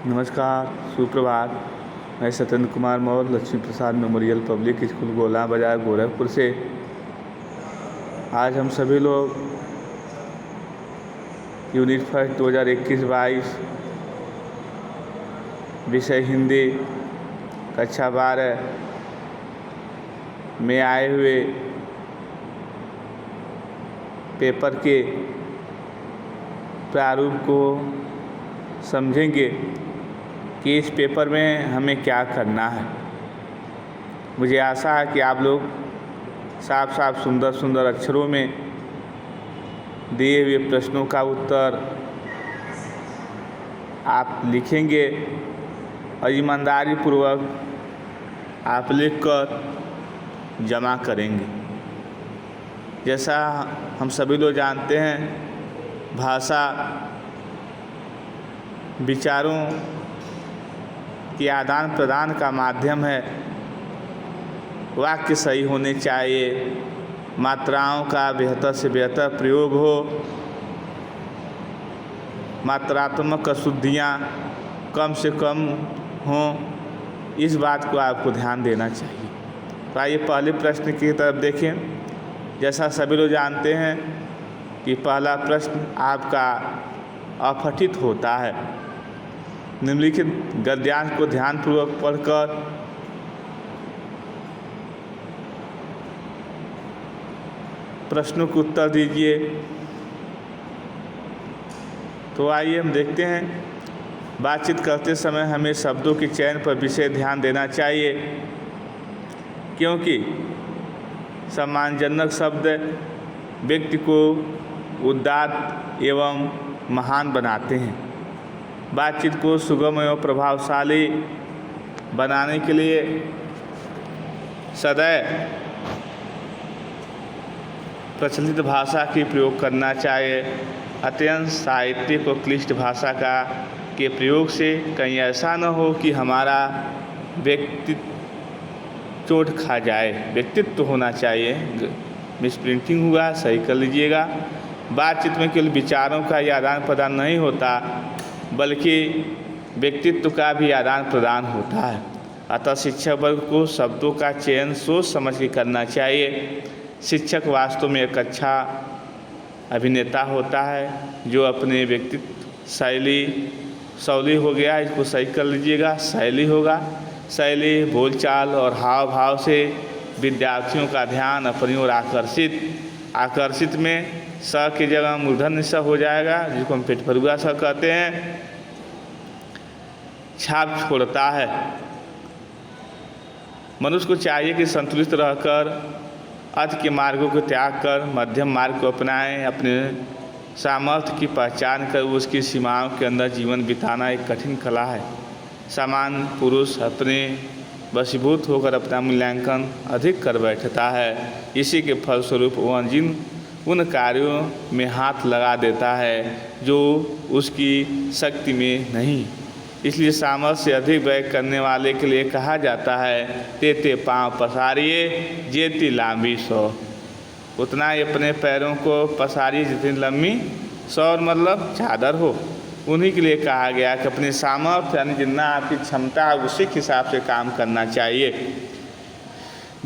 नमस्कार, सुप्रभात। मैं सत्येंद्र कुमार मौर्य लक्ष्मी प्रसाद मेमोरियल पब्लिक स्कूल गोला बाजार गोरखपुर से। आज हम सभी लोग यूनिट फर्स्ट 2021-22 विषय हिंदी कक्षा 12 में आए हुए पेपर के प्रारूप को समझेंगे कि इस पेपर में हमें क्या करना है। मुझे आशा है कि आप लोग साफ साफ सुंदर सुंदर अक्षरों में दिए हुए प्रश्नों का उत्तर आप लिखेंगे और ईमानदारी पूर्वक आप लिखकर जमा करेंगे। जैसा हम सभी लोग जानते हैं, भाषा विचारों के आदान प्रदान का माध्यम है। वाक्य सही होने चाहिए, मात्राओं का बेहतर से बेहतर प्रयोग हो, मात्रात्मक अशुद्धियाँ कम से कम हों, इस बात को आपको ध्यान देना चाहिए। तो आइए पहले प्रश्न की तरफ देखें। जैसा सभी लोग जानते हैं कि पहला प्रश्न आपका अपठित होता है। निम्नलिखित गद्यांश को ध्यानपूर्वक पढ़कर प्रश्नों के उत्तर दीजिए। तो आइए हम देखते हैं। बातचीत करते समय हमें शब्दों के चयन पर विशेष ध्यान देना चाहिए, क्योंकि सम्मानजनक शब्द व्यक्ति को उदात्त एवं महान बनाते हैं। बातचीत को सुगम एवं प्रभावशाली बनाने के लिए सदैव प्रचलित भाषा की प्रयोग करना चाहिए। अत्यंत साहित्यिक और क्लिष्ट भाषा के प्रयोग से कहीं ऐसा न हो कि हमारा व्यक्तित्व चोट खा जाए। व्यक्तित्व तो होना चाहिए। मिसप्रिंटिंग हुआ, सही कर लीजिएगा। बातचीत में केवल विचारों का ही आदान प्रदान नहीं होता, बल्कि व्यक्तित्व का भी आदान प्रदान होता है। अतः शिक्षक वर्ग को शब्दों का चयन सोच समझ के करना चाहिए। शिक्षक वास्तव में एक अच्छा अभिनेता होता है, जो अपने व्यक्तित्व शैली हो गया, इसको सही कर लीजिएगा। शैली होगा, शैली बोलचाल और हाव भाव से विद्यार्थियों का ध्यान अपनी ओर आकर्षित में स की जगह मूर्धन्य स हो जाएगा, जिसको हम पेट भरुआ स कहते हैं। छाप छोड़ता है। मनुष्य को चाहिए कि संतुलित रहकर अध के मार्गों को त्याग कर मध्यम मार्ग को अपनाएं। अपने सामर्थ्य की पहचान कर उसकी सीमाओं के अंदर जीवन बिताना एक कठिन कला है। सामान्य पुरुष अपने वशीभूत होकर अपना मूल्यांकन अधिक कर बैठता है। इसी के फलस्वरूप वह उन कार्यों में हाथ लगा देता है जो उसकी शक्ति में नहीं। इसलिए सामर्थ्य से अधिक व्यय करने वाले के लिए कहा जाता है, तेते पाँव पसारिए जेती लांबी सौ। उतना ही अपने पैरों को पसारिए जितनी लंबी सौर मतलब चादर हो। उन्हीं के लिए कहा गया कि अपने सामर्थ्य यानी जितना आपकी क्षमता है उसी के हिसाब से काम करना चाहिए।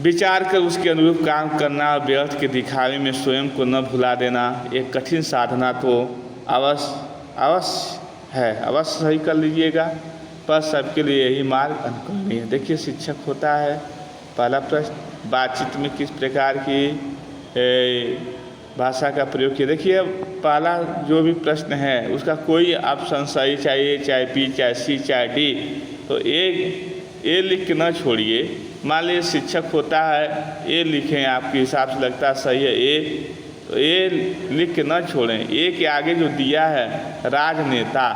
विचार कर उसके अनुरूप काम करना और व्यर्थ के दिखावे में स्वयं को न भुला देना एक कठिन साधना तो अवश्य है। अवश्य सही कर लीजिएगा, पर सबके लिए यही मार्ग अनुकूल है। देखिए, शिक्षक होता है। पहला प्रश्न, बातचीत में किस प्रकार की भाषा का प्रयोग किया। देखिए, पहला जो भी प्रश्न है उसका कोई ऑप्शन सही चाहिए, चाहे बी, चाहे सी, चाहे डी। तो ए लिख के न छोड़िए। मान लीजिए शिक्षक होता है, ए लिखें, आपके हिसाब से लगता है सही है ए, तो ए लिख के न छोड़ें। ए के आगे जो दिया है राजनेता,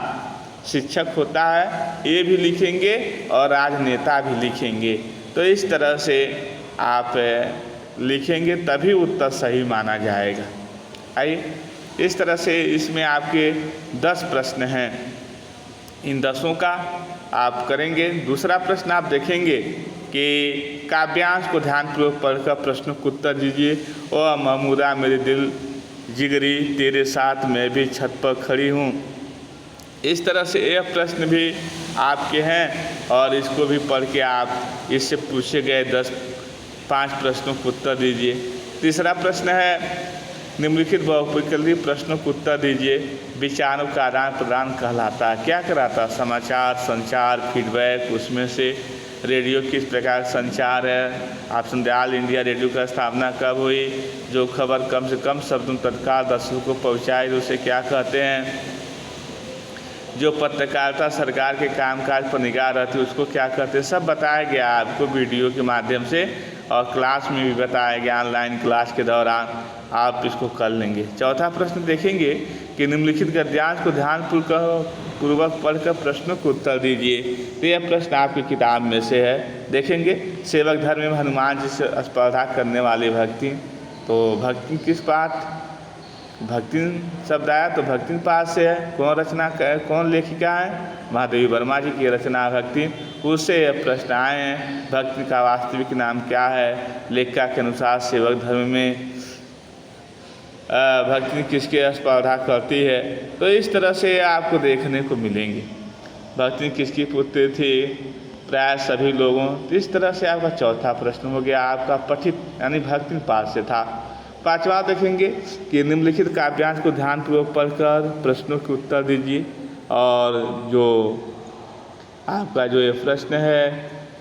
शिक्षक होता है, ए भी लिखेंगे और राजनेता भी लिखेंगे। तो इस तरह से आप लिखेंगे तभी उत्तर सही माना जाएगा। आइए, इस तरह से इसमें आपके 10 प्रश्न हैं। इन 10 का आप करेंगे। दूसरा प्रश्न आप देखेंगे कि काव्यांश को ध्यानपूर्वक पढ़कर प्रश्नों को उत्तर दीजिए। ओ महमूदा मेरे दिल जिगरी तेरे साथ मैं भी छत पर खड़ी हूँ। इस तरह से यह प्रश्न भी आपके हैं और इसको भी पढ़ के आप इससे पूछे गए 5 प्रश्नों को उत्तर दीजिए। तीसरा प्रश्न है, निम्नलिखित बहुविकल्पीय प्रश्नों को उत्तर दीजिए। विचारों का आदान प्रदान कहलाता है, क्या कहलाता है? समाचार, संचार, फीडबैक। उसमें से रेडियो किस प्रकार संचार है? ऑप्शन ऑल इंडिया रेडियो का स्थापना कब हुई? जो खबर कम से कम शब्दों तत्काल दर्शकों को पहुँचाए तो उसे क्या कहते हैं? जो पत्रकारिता सरकार के कामकाज पर निगाह रहती है उसको क्या कहते हैं? सब बताया गया आपको वीडियो के माध्यम से और क्लास में भी बताया गया, ऑनलाइन क्लास के दौरान आप इसको कर लेंगे। चौथा प्रश्न देखेंगे कि निम्नलिखित गद्यांश को ध्यानपूर्वक पढ़कर प्रश्नों को उत्तर दीजिए। तो यह प्रश्न आपकी किताब में से है। देखेंगे, सेवक धर्म में हनुमान जी से स्पर्धा करने वाले भक्ति। तो भक्ति किस पाठ? भक्तिन शब्द आया तो भक्तिन पाठ से है। कौन लेखिका है? महादेवी वर्मा जी की रचना भक्ति, उससे यह प्रश्न आए हैं। भक्ति का वास्तविक नाम क्या है? लेखिका के अनुसार सेवक धर्म में भक्ति किसके स्पर्धा करती है? तो इस तरह से आपको देखने को मिलेंगे। भक्ति किसकी पुत्री थी? प्राय सभी लोगों। तो इस तरह से आपका चौथा प्रश्न हो गया, आपका पठित यानी भक्ति पाठ से था। पांचवा देखेंगे कि निम्नलिखित काव्यांश को ध्यानपूर्वक पढ़कर प्रश्नों के उत्तर दीजिए। और जो आपका जो ये प्रश्न है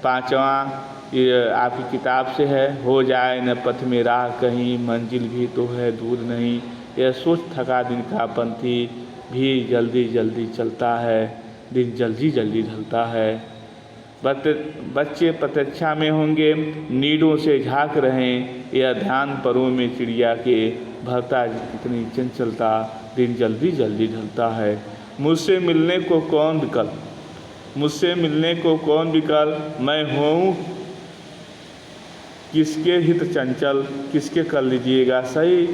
पांचवा, ये आपकी किताब से है। हो जाए न पथ में राह कहीं, मंजिल भी तो है दूर नहीं। यह सोच थका दिन का पंथी, भी जल्दी जल्दी चलता है, दिन जल्दी जल्दी ढलता है। बच्चे प्रतीक्षा में होंगे, नीडों से झांक रहें, यह ध्यान परों में चिड़िया के, भरता कितनी चंचलता, दिन जल्दी जल्दी ढलता है। मुझसे मिलने को कौन विकल्प, मुझसे मिलने को कौन विकल्प, मैं हूँ किसके हित चंचल, किसके कर लीजिएगा सही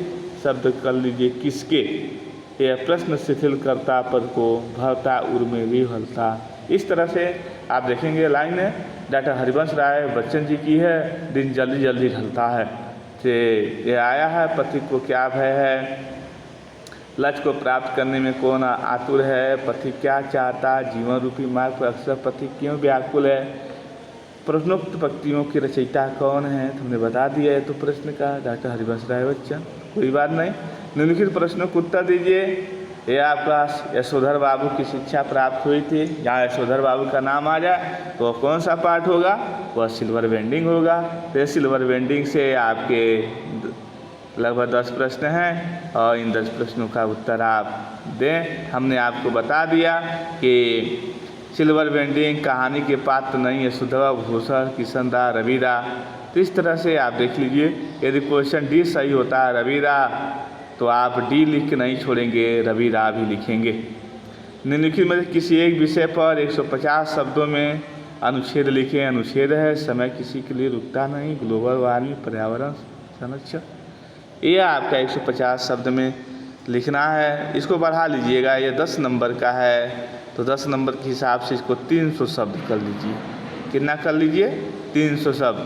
शब्द कर लीजिए किसके। यह प्रश्न शिथिल करता पद को, भरता उर में भी हलता। इस तरह से आप देखेंगे लाइन है डॉक्टर हरिवंश राय बच्चन जी की है, दिन जल्दी जल्दी ढलता है। से ये आया है, पथिक को क्या भय है, लक्ष्य को प्राप्त करने में कौन आतुर है, पथिक क्या चाहता, जीवन रूपी मार्ग पर अक्सर पथिक क्यों व्याकुल है, प्रश्नोक्त पंक्तियों की रचयिता कौन है, तो हमने बता दिया है। तो प्रश्न का डॉक्टर हरिवंश राय बच्चन, कोई बात नहीं। निम्नलिखित प्रश्नों को उत्तर दीजिए। ये आपका यशोधर बाबू की शिक्षा प्राप्त हुई थी। जहाँ यशोधर बाबू का नाम आ जाए तो कौन सा पाठ होगा? वह सिल्वर बेंडिंग होगा। तो सिल्वर बेंडिंग से आपके लगभग 10 प्रश्न हैं और इन 10 प्रश्नों का उत्तर आप दें। हमने आपको बता दिया कि सिल्वर बेंडिंग कहानी के पात्र नहीं है, सुधवा भूषण, किशनदा, रविदा। तो इस तरह से आप देख लीजिए, यदि क्वेश्चन डी सही होता है रविदा, तो आप डी लिख के नहीं छोड़ेंगे, रविदा भी लिखेंगे। निम्नलिखित में किसी एक विषय पर 150 शब्दों में अनुच्छेद लिखें। अनुच्छेद है समय किसी के लिए रुकता नहीं, ग्लोबल वार्मिंग, पर्यावरण संरक्षण। ये आपका 150 शब्द में लिखना है। इसको बढ़ा लीजिएगा, ये 10 नंबर का है तो 10 नंबर के हिसाब से इसको 300 शब्द कर लीजिए। कितना कर लीजिए? 300 शब्द।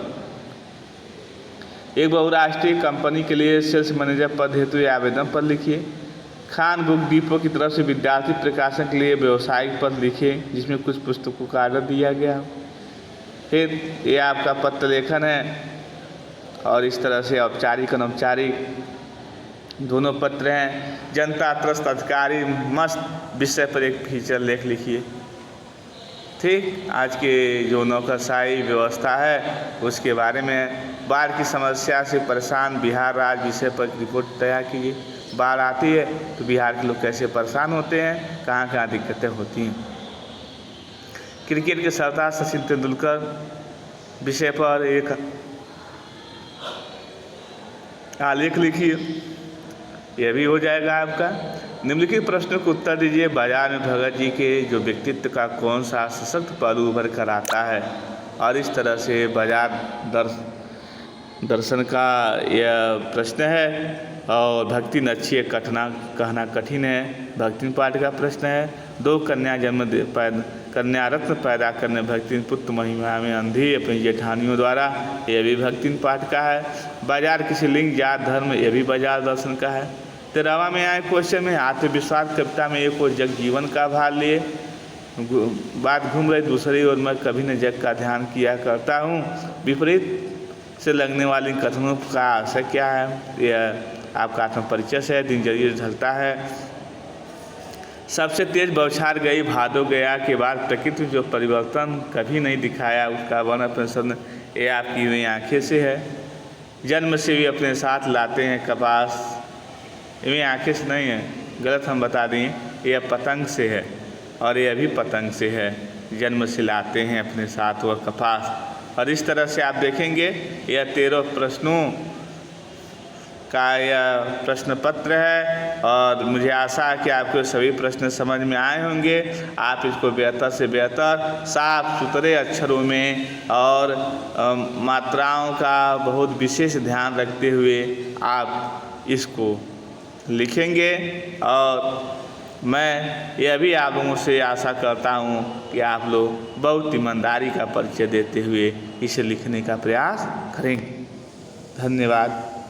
एक बहुराष्ट्रीय कंपनी के लिए सेल्स मैनेजर पद हेतु आवेदन पत्र लिखिए। खान बुक डिपो की तरफ से विद्यार्थी प्रकाशन के लिए व्यावसायिक पत्र लिखिए जिसमें कुछ पुस्तकों का आर्डर दिया गया। फिर ये आपका पत्र लेखन है और इस तरह से औपचारिक अनौपचारिक दोनों पत्र हैं। जनता त्रस्त अधिकारी मस्त विषय पर एक फीचर लेख लिखिए। ठीक, आज के जो नौकरशाही व्यवस्था है उसके बारे में, बाढ़ की समस्या से परेशान बिहार राज्य विषय पर रिपोर्ट तैयार कीजिए। बाढ़ आती है तो बिहार के लोग कैसे परेशान होते हैं, कहाँ कहाँ दिक्कतें होती हैं। क्रिकेट के सरदार सचिन तेंदुलकर विषय पर एक आलेख लिखिए, यह भी हो जाएगा आपका। निम्नलिखित प्रश्नों को उत्तर दीजिए। बाजार में भगत जी के जो व्यक्तित्व का कौन सा सशक्त पहलू उभर कर आता है। और इस तरह से बाजार दर्शन का यह प्रश्न है। और भक्ति नच्छी है कहना कठिन है, भक्ति पाठ का प्रश्न है। 2 कन्या रत्न पैदा करने भक्ति पुत्र महिमा में अंधी अपनी जेठानियों द्वारा, यह भी भक्ति पाठ का है। बाजार किसी लिंग जात धर्म, यह भी बाजार दर्शन का है। 13वां में आए क्वेश्चन में, आत्मविश्वास कविता में एक और जग जीवन का भाग लिए, बात घूम रही दूसरी ओर, मैं कभी न जग का ध्यान किया करता हूँ। विपरीत से लगने वाली कथनों का आशय क्या है? यह आपका आत्म परिचय से दिनचर्या ढलता है। सबसे तेज बौछार गई भादो गया के बाद प्रकृति जो परिवर्तन कभी नहीं दिखाया, उसका वर्णन अपने शब्द, ये आपकी हुई आँखें से है। जन्म से भी अपने साथ लाते हैं कपास, ये आँखें से नहीं है, गलत हम बता दें, यह पतंग से है और यह भी पतंग से है। जन्म से लाते हैं अपने साथ वह कपास। और इस तरह से आप देखेंगे यह 13 प्रश्नों का यह प्रश्न पत्र है और मुझे आशा है कि आपको सभी प्रश्न समझ में आए होंगे। आप इसको बेहतर से बेहतर साफ सुथरे अक्षरों में और मात्राओं का बहुत विशेष ध्यान रखते हुए आप इसको लिखेंगे। और मैं यह भी आप लोगों से आशा करता हूँ कि आप लोग बहुत ईमानदारी का परिचय देते हुए इसे लिखने का प्रयास करेंगे। धन्यवाद।